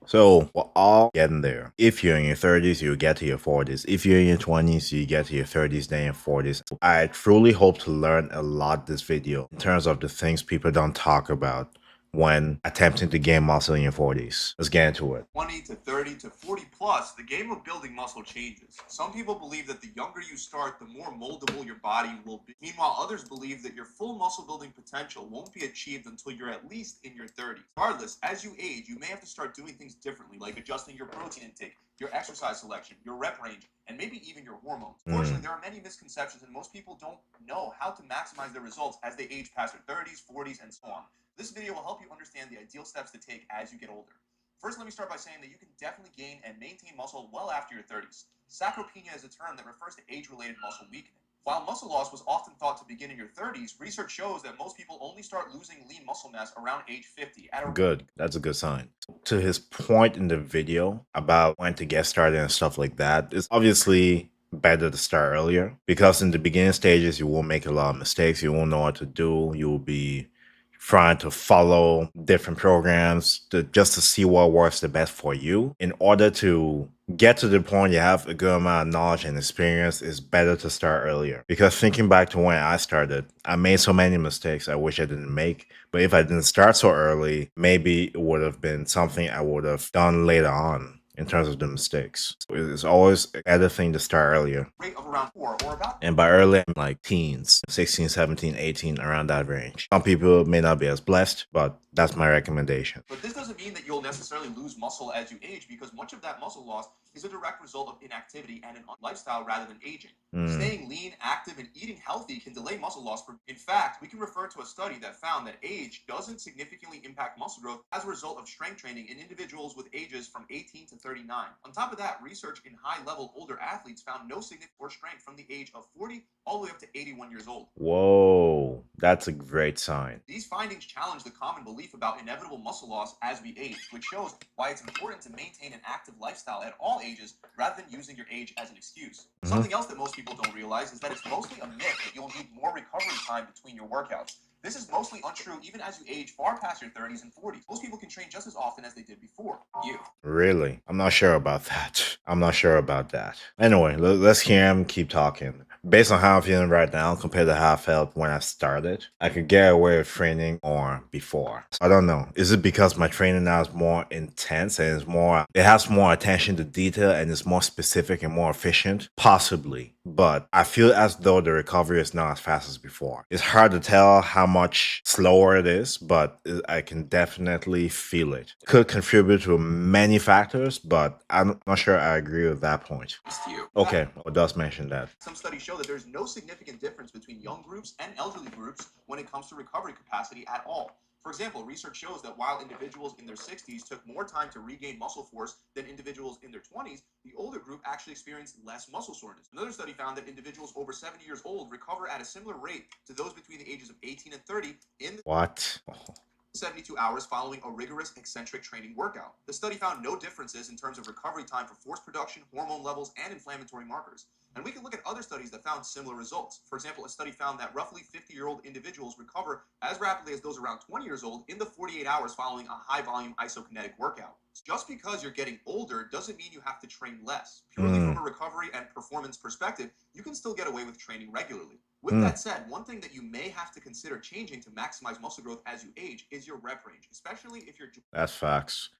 So we're all getting there. If you're in your 30s, you get to your 40s. If you're in your 20s, you get to your 30s, then your 40s. I truly hope to learn a lot this video in terms of the things people don't talk about when attempting to gain muscle in your 40s. Let's get into it. 20 to 30 to 40 plus, the game of building muscle changes. Some people believe that the younger you start, the more moldable your body will be. Meanwhile, others believe that your full muscle building potential won't be achieved until you're at least in your 30s. Regardless, as you age, you may have to start doing things differently, like adjusting your protein intake, your exercise selection, your rep range, and maybe even your hormones. Unfortunately, there are many misconceptions, and most people don't know how to maximize their results as they age past their 30s, 40s, and so on. This video will help you understand the ideal steps to take as you get older. First, let me start by saying that you can definitely gain and maintain muscle well after your 30s. Sarcopenia is a term that refers to age-related muscle weakening. While muscle loss was often thought to begin in your 30s, research shows that most people only start losing lean muscle mass around age 50. Good. That's a good sign. To his point in the video about when to get started and stuff like that, it's obviously better to start earlier because in the beginning stages, you will make a lot of mistakes. You won't know what to do. You will be trying to follow different programs just to see what works the best for you. In order to get to the point you have a good amount of knowledge and experience, it's better to start earlier. Because thinking back to when I started, I made so many mistakes I wish I didn't make. But if I didn't start so early, maybe it would have been something I would have done later on in terms of the mistakes. It's always a better thing to start earlier. Rate of around 4 or about. And by early, I'm like teens, 16, 17, 18, around that range. Some people may not be as blessed, but that's my recommendation. But this doesn't mean that you'll necessarily lose muscle as you age, because much of that muscle loss is a direct result of inactivity and an lifestyle rather than aging. Staying lean, active, and eating healthy can delay muscle loss. In fact, we can refer to a study that found that age doesn't significantly impact muscle growth as a result of strength training in individuals with ages from 18 to 39. On top of that, research in high-level older athletes found no significant strength from the age of 40 all the way up to 81 years old. Whoa, that's a great sign. These findings challenge the common belief about inevitable muscle loss as we age, which shows why it's important to maintain an active lifestyle at all ages rather than using your age as an excuse. Something else that most people don't realize is that it's mostly a myth that you'll need more recovery time between your workouts. This is mostly untrue even as you age far past your 30s and 40s. Most people can train just as often as they did before. You. Really? I'm not sure about that. I'm not sure about that. Anyway, let's hear him keep talking. Based on how I'm feeling right now compared to how I felt when I started, I could get away with training more before. So I don't know. Is it because my training now is more intense and it has more attention to detail and it's more specific and more efficient? Possibly. But I feel as though the recovery is not as fast as before. It's hard to tell how much slower it is, but I can definitely feel it. Could contribute to many factors, but I'm not sure I agree with that point. Okay, it does mention that. Some studies show that there's no significant difference between young groups and elderly groups when it comes to recovery capacity at all. For example, research shows that while individuals in their 60s took more time to regain muscle force than individuals in their 20s, the older group actually experienced less muscle soreness. Another study found that individuals over 70 years old recover at a similar rate to those between the ages of 18 and 30 in What? 72 hours following a rigorous eccentric training workout. The study found no differences in terms of recovery time for force production, hormone levels, and inflammatory markers. And we can look at other studies that found similar results. For example, a study found that roughly 50-year-old individuals recover as rapidly as those around 20 years old in the 48 hours following a high-volume isokinetic workout. Just because you're getting older doesn't mean you have to train less. Purely from a recovery and performance perspective, you can still get away with training regularly. With that said, one thing that you may have to consider changing to maximize muscle growth as you age is your rep range, especially if you're... That's facts.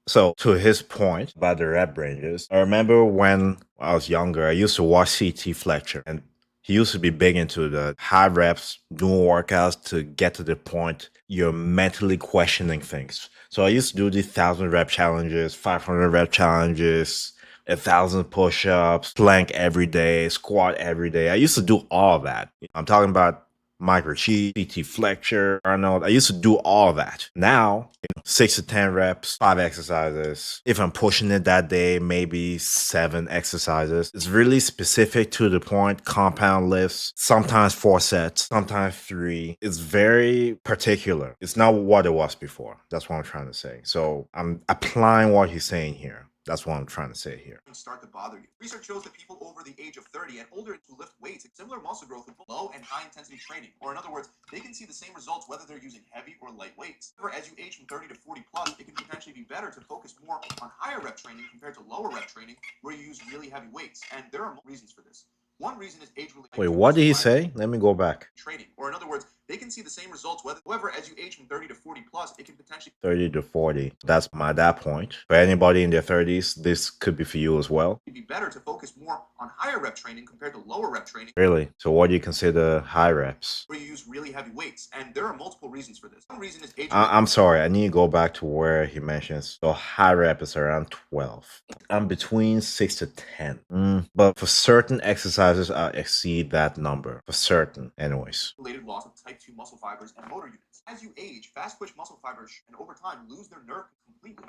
So, to his point about the rep ranges, I remember when I was younger, I used to watch CT Fletcher, and he used to be big into the high reps, doing workouts to get to the point you're mentally questioning things. So I used to do these 1,000 rep challenges, 500 rep challenges, 1,000 push-ups, plank every day, squat every day. I used to do all that. I'm talking about Micro Chi, CT Fletcher, Arnold. I used to do all that. Now, 6 to 10 reps, 5 exercises. If I'm pushing it that day, maybe 7 exercises. It's really specific to the point, compound lifts, sometimes 4 sets, sometimes 3. It's very particular. It's not what it was before. That's what I'm trying to say. So I'm applying what he's saying here. That's what I'm trying to say here. Start to bother you. Research shows that people over the age of 30 and older who lift weights, similar muscle growth with low and high intensity training. Or in other words, they can see the same results whether they're using heavy or light weights. However, as you age from 30 to 40 plus, it can potentially be better to focus more on higher rep training compared to lower rep training where you use really heavy weights. And there are reasons for this. One reason is age-related. Wait, what did he say? Let me go back. Training, or in other words, they can see the same results. However, as you age from 30 to 40 plus, it can potentially 30 to 40. That's my that point. For anybody in their 30s, this could be for you as well. It'd be better to focus more on higher rep training compared to lower rep training. Really? So what do you consider high reps? Where you use really heavy weights, and there are multiple reasons for this. One reason is age. I'm sorry, I need to go back to where he mentions. So high rep is around 12. I'm between 6 to 10. But for certain exercises, I exceed that number. For certain, anyways. Related loss of type 2 muscle fibers and motor units. As you age, fast twitch muscle fibers and over time lose their nerve completely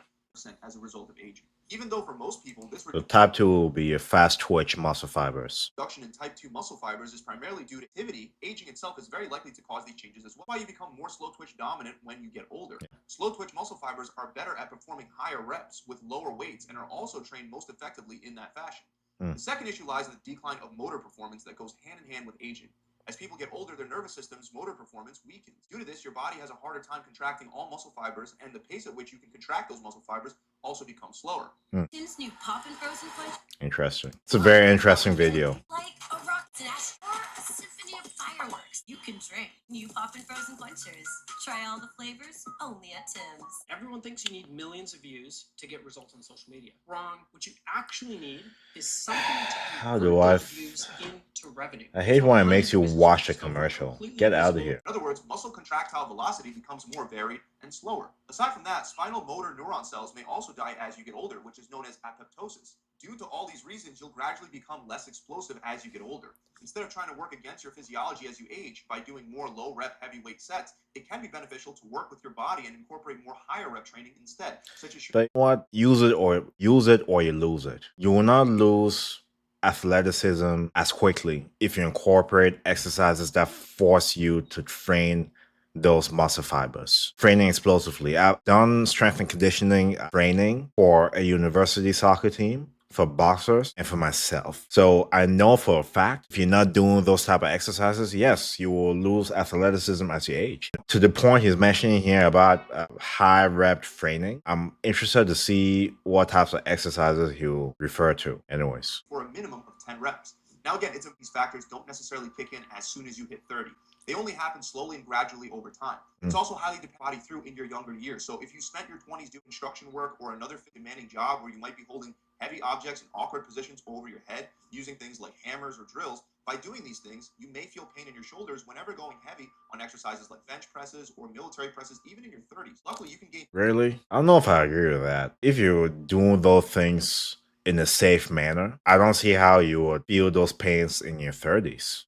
as a result of aging. Even though for most people this So type 2 will be your fast twitch muscle fibers. Reduction in type 2 muscle fibers is primarily due to activity. Aging itself is very likely to cause these changes as well. That's why you become more slow twitch dominant when you get older. Yeah. Slow twitch muscle fibers are better at performing higher reps with lower weights and are also trained most effectively in that fashion. The second issue lies in the decline of motor performance that goes hand in hand with aging. As people get older, their nervous system's motor performance weakens. Due to this, your body has a harder time contracting all muscle fibers, and the pace at which you can contract those muscle fibers also becomes slower. Tim's new poppin' frozen punch. Interesting. It's a very interesting video. Like a rock dash or a symphony of fireworks. You can drink new poppin' frozen quenchers. Try all the flavors only at Tim's. Everyone thinks you need millions of views to get results on social media. Wrong. What you actually need is something to How do I views into revenue. I hate when it makes you watch a commercial. Get out of here. In other words, muscle contractile velocity becomes more varied and slower. Aside from that, spinal motor neuron cells may also die as you get older, which is known as apoptosis. Due to all these reasons, you'll gradually become less explosive as you get older. Instead of trying to work against your physiology as you age by doing more low rep heavyweight sets, it can be beneficial to work with your body and incorporate more higher rep training instead, such as But what? Use it or you lose it. You will not lose athleticism as quickly if you incorporate exercises that force you to train those muscle fibers, training explosively. I've done strength and conditioning training for a university soccer team, for boxers, and for myself. So I know for a fact, if you're not doing those type of exercises, yes, you will lose athleticism as you age. To the point he's mentioning here about high rep training, I'm interested to see what types of exercises he'll refer to. Anyways. For a minimum of 10 reps. Now again, these factors don't necessarily kick in as soon as you hit 30. They only happen slowly and gradually over time. It's also highly body through in your younger years. So if you spent your 20s doing construction work or another demanding job where you might be holding heavy objects in awkward positions over your head, using things like hammers or drills, by doing these things, you may feel pain in your shoulders whenever going heavy on exercises like bench presses or military presses, even in your 30s. Luckily, you can gain... Really? I don't know if I agree with that. If you're doing those things in a safe manner, I don't see how you would feel those pains in your 30s.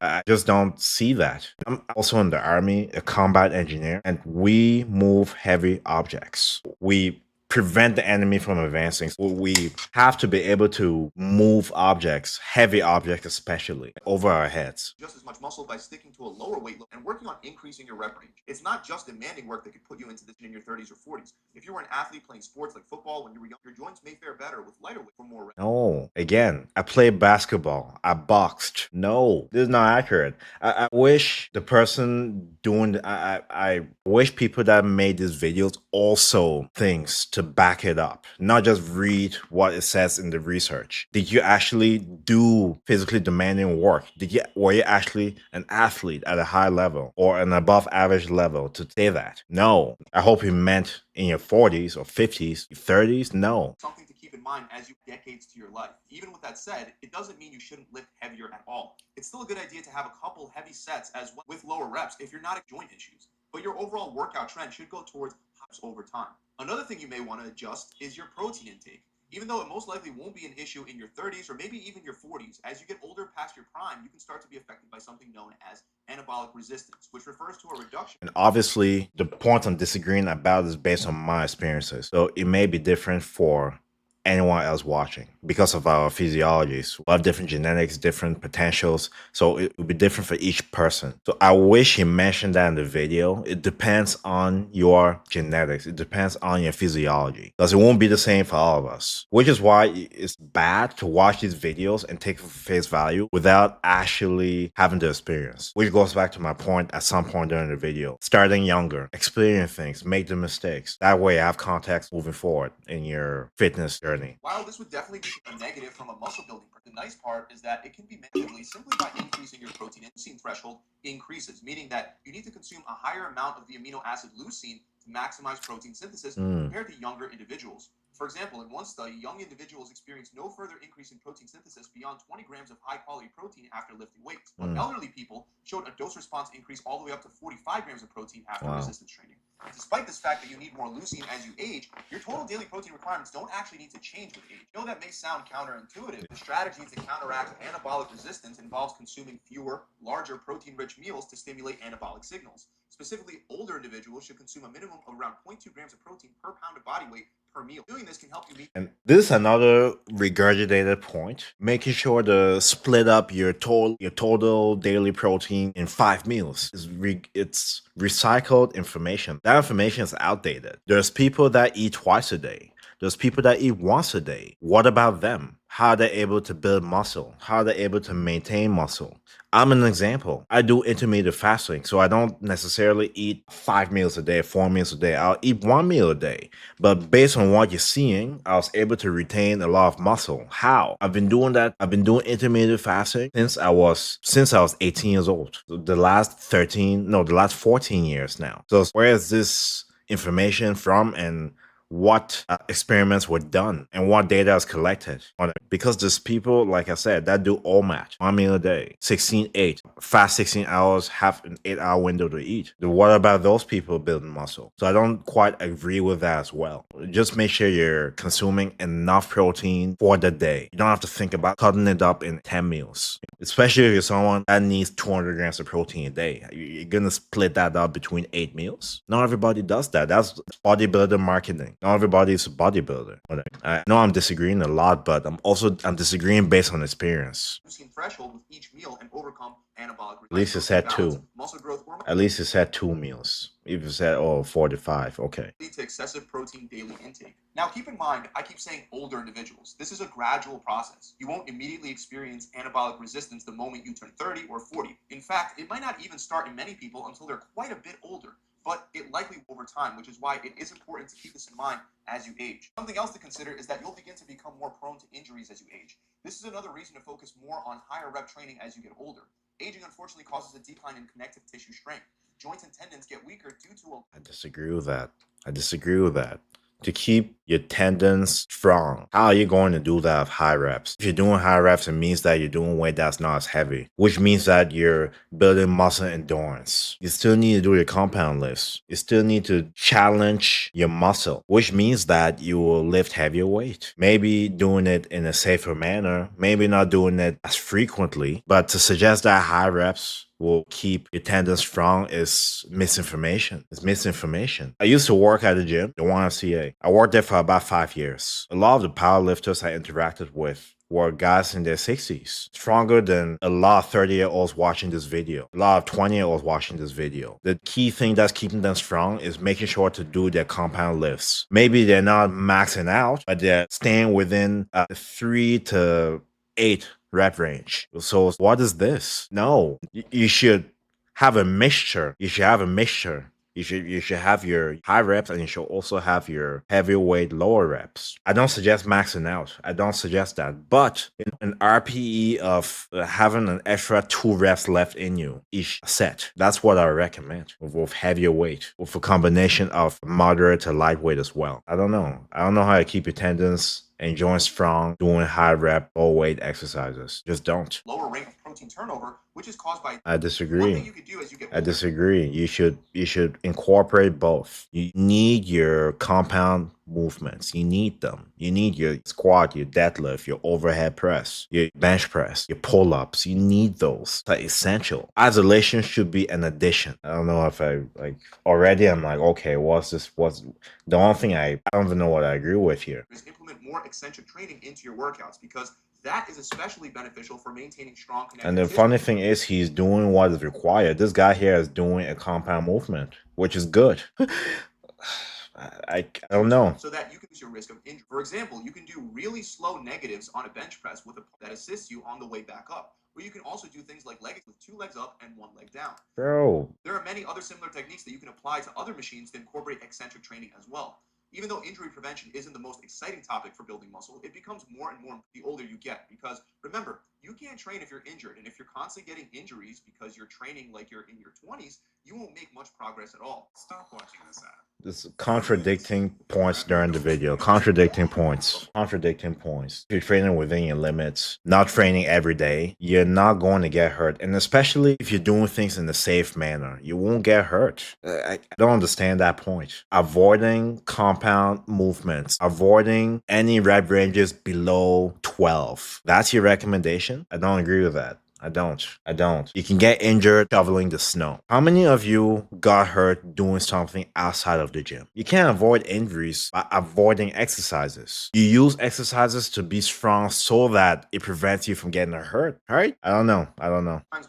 I just don't see that. I'm also in the army, a combat engineer, and we move heavy objects. We prevent the enemy from advancing. We have to be able to move objects, heavy objects especially, over our heads. Just as much muscle by sticking to a lower weight load and working on increasing your rep range. It's not just demanding work that could put you into this in your 30s or 40s. If you were an athlete playing sports like football when you were young, your joints may fare better with lighter weight for more reps. No, again, I played basketball. I boxed. No, this is not accurate. I wish the person doing, I wish people that made these videos also things to back it up, not just read what it says in the research. Did you actually do physically demanding work? Were you actually an athlete at a high level or an above average level to say that? No. I hope you meant in your 40s or 50s, 30s. No. Something to keep in mind as you decades to your life. Even with that said, it doesn't mean you shouldn't lift heavier at all. It's still a good idea to have a couple heavy sets as well with lower reps if you're not at joint issues. But your overall workout trend should go towards highs over time. Another thing you may want to adjust is your protein intake. Even though it most likely won't be an issue in your 30s or maybe even your 40s, as you get older past your prime, you can start to be affected by something known as anabolic resistance, which refers to a reduction. And obviously, the point I'm disagreeing about is based on my experiences. So it may be different for anyone else watching because of our physiologies. We have different genetics, different potentials, so it will be different for each person. So I wish he mentioned that in the video. It depends on your genetics. It depends on your physiology, because it won't be the same for all of us, which is why it's bad to watch these videos and take for face value without actually having the experience, which goes back to my point at some point during the video. Starting younger, experience things, make the mistakes. That way I have context moving forward in your fitness journey. While this would definitely be a negative from a muscle building perspective, the nice part is that it can be measurably simply by increasing your protein and leucine threshold increases, meaning that you need to consume a higher amount of the amino acid leucine to maximize protein synthesis compared to younger individuals. For example, in one study, young individuals experienced no further increase in protein synthesis beyond 20 grams of high-quality protein after lifting weights, but elderly people showed a dose-response increase all the way up to 45 grams of protein after resistance training. Despite this fact that you need more leucine as you age, your total daily protein requirements don't actually need to change with age. I know that may sound counterintuitive. The strategy to counteract anabolic resistance involves consuming fewer, larger protein-rich meals to stimulate anabolic signals. Specifically, older individuals should consume a minimum of around 0.2 grams of protein per pound of body weight per meal. Doing this can help you meet. And this is another regurgitated point, making sure to split up your total daily protein in 5 meals. It's recycled information. That information is outdated. There's people that eat twice a day. There's people that eat once a day. What about them? How are they able to build muscle? How are they able to maintain muscle? I'm an example. I do intermittent fasting, so I don't necessarily eat 5 meals a day, 4 meals a day. I'll eat 1 meal a day. But based on what you're seeing, I was able to retain a lot of muscle. How? I've been doing that. I've been doing intermittent fasting since I was 18 years old. So the last 14 years now. So where is this information from, and what experiments were done and what data is collected on it? Because there's people, like I said, that do all match, 1 meal a day, 16-8, fast 16 hours, have an 8-hour window to eat. What about those people building muscle? So I don't quite agree with that as well. Just make sure you're consuming enough protein for the day. You don't have to think about cutting it up in 10 meals, especially if you're someone that needs 200 grams of protein a day. You're gonna split that up between 8 meals. Not everybody does that. That's bodybuilder marketing. Not everybody is a bodybuilder. I know I'm disagreeing a lot, but I'm disagreeing based on experience. Threshold with each meal and overcome anabolic. At least it's had 2. Muscle growth hormone. At least it's had 2 meals. If it's at 4 to 5, okay. Lead to excessive protein daily intake. Now keep in mind, I keep saying older individuals. This is a gradual process. You won't immediately experience anabolic resistance the moment you turn 30 or 40. In fact, it might not even start in many people until they're quite a bit older. But it likely will over time, which is why it is important to keep this in mind as you age. Something else to consider is that you'll begin to become more prone to injuries as you age. This is another reason to focus more on higher rep training as you get older. Aging unfortunately causes a decline in connective tissue strength. Joints and tendons get weaker due to I disagree with that. To keep your tendons strong, how are you going to do that with high reps? If you're doing high reps, it means that you're doing weight that's not as heavy, which means that you're building muscle endurance. You still need to do your compound lifts. You still need to challenge your muscle, which means that you will lift heavier weight. Maybe doing it in a safer manner, maybe not doing it as frequently, but to suggest that high reps will keep your tendons strong is misinformation. It's misinformation. I used to work at the gym, the YMCA. I worked there for about 5 years. A lot of the powerlifters I interacted with were guys in their 60s, stronger than a lot of 30-year-olds watching this video, a lot of 20-year-olds watching this video. The key thing that's keeping them strong is making sure to do their compound lifts. Maybe they're not maxing out, but they're staying within 3 to 8 rep range. So what is this? No, you should have a mixture. You should have a mixture. You should have your high reps, and you should also have your heavyweight lower reps. I don't suggest maxing out. I don't suggest that. But in an RPE of having an extra 2 reps left in you each set, that's what I recommend with heavier weight, with a combination of moderate to lightweight as well. I don't know how to keep your tendons and joints strong doing high rep, low weight exercises. Just don't. lower rate of protein protein turnover, which is caused by. I One disagree. thing you could do as you get I older. disagree. You should incorporate both. You need your compound movements. You need them. You need your squat, your deadlift, your overhead press, your bench press, your pull-ups. You need those. They're essential. Isolation should be an addition. I don't know if I like already. I'm like, okay, what's this? What's the only thing I don't even know what I agree with here. Is implement more eccentric training into your workouts, because that is especially beneficial for maintaining strong connective And the tissue. funny thing is, he's doing what is required. This guy here is doing a compound movement, which is good. I don't know. So that you can reduce your risk of injury. For example, you can do really slow negatives on a bench press with a that assists you on the way back up. Or you can also do things like legs with 2 legs up and 1 leg down. Bro. There are many other similar techniques that you can apply to other machines to incorporate eccentric training as well. Even though injury prevention isn't the most exciting topic for building muscle, it becomes more and more the older you get. Because remember, you can't train if you're injured. And if you're constantly getting injuries because you're training like you're in your 20s, you won't make much progress at all. Stop watching this ad. This contradicting points during the video. Contradicting points. Contradicting points. If you're training within your limits, not training every day, you're not going to get hurt. And especially if you're doing things in a safe manner, you won't get hurt. I don't understand that point. Avoiding compound movements, avoiding any rep ranges below 12. That's your recommendation? I don't agree with that. I don't. You can get injured shoveling the snow. How many of you got hurt doing something outside of the gym? You can't avoid injuries by avoiding exercises. You use exercises to be strong so that it prevents you from getting hurt, right? I don't know.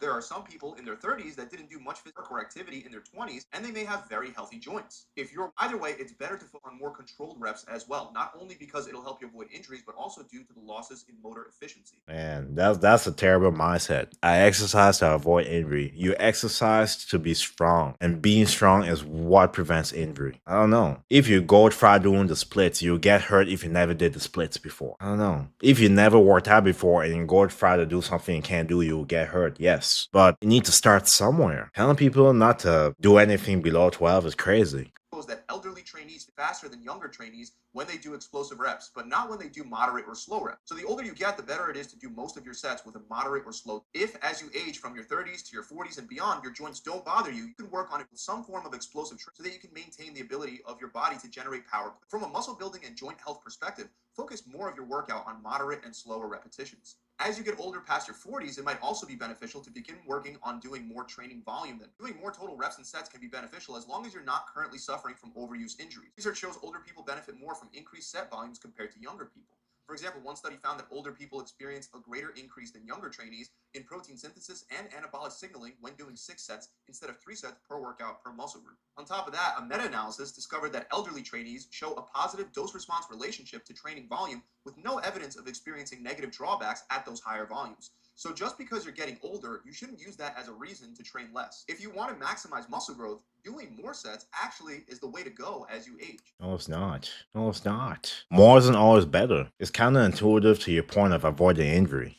There are some people in their 30s that didn't do much physical activity in their 20s, and they may have very healthy joints. If you're either way, it's better to focus on more controlled reps as well, not only because it'll help you avoid injuries, but also due to the losses in motor efficiency. Man, that's a terrible mindset. I exercise to avoid injury. You exercise to be strong, and being strong is what prevents injury. I don't know. If you go try doing the splits, you'll get hurt if you never did the splits before. I don't know. If you never worked out before and you go try to do something you can't do, you'll get hurt. Yes, but you need to start somewhere. Telling people not to do anything below 12 is crazy. That elderly trainees faster than younger trainees when they do explosive reps, but not when they do moderate or slow reps. So the older you get, the better it is to do most of your sets with a moderate or slow. If as you age from your 30s to your 40s and beyond, your joints don't bother you, you can work on it with some form of explosive training so that you can maintain the ability of your body to generate power. From a muscle building and joint health perspective, focus more of your workout on moderate and slower repetitions. As you get older past your 40s, it might also be beneficial to begin working on doing more training volume. Then doing more total reps and sets can be beneficial as long as you're not currently suffering from overuse injuries. Research shows older people benefit more from increased set volumes compared to younger people. For example, one study found that older people experience a greater increase than younger trainees in protein synthesis and anabolic signaling when doing 6 sets instead of 3 sets per workout per muscle group. On top of that, a meta-analysis discovered that elderly trainees show a positive dose-response relationship to training volume with no evidence of experiencing negative drawbacks at those higher volumes. So just because you're getting older, you shouldn't use that as a reason to train less. If you want to maximize muscle growth, doing more sets actually is the way to go as you age. No, it's not. No, it's not. More isn't always better. It's counterintuitive to your point of avoiding injury.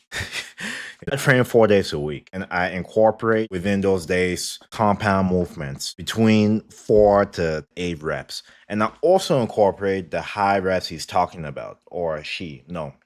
I train 4 days a week, and I incorporate within those days compound movements between 4 to 8 reps. And I also incorporate the high reps he's talking about, or he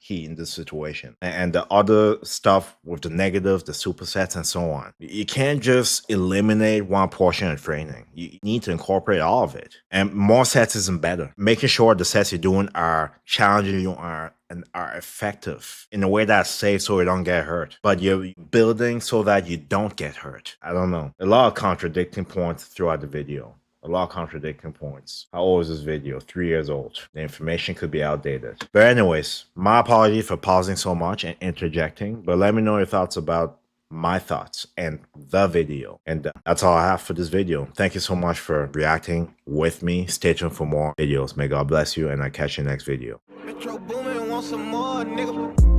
in this situation. And the other stuff with the negatives, the supersets, and so on. You can't just eliminate one portion of training. You need to incorporate all of it. And more sets isn't better. Making sure the sets you're doing are challenging you and are effective in a way that's safe so you don't get hurt. But you're building so that you don't get hurt. I don't know. A lot of contradicting points throughout the video. A lot of contradicting points. How old is this video? 3 years old. The information could be outdated. But anyways, my apology for pausing so much and interjecting. But let me know your thoughts about my thoughts and the video. And that's all I have for this video. Thank you so much for reacting with me. Stay tuned for more videos. May God bless you, and I'll catch you next video. Metro booming, want some more, nigga.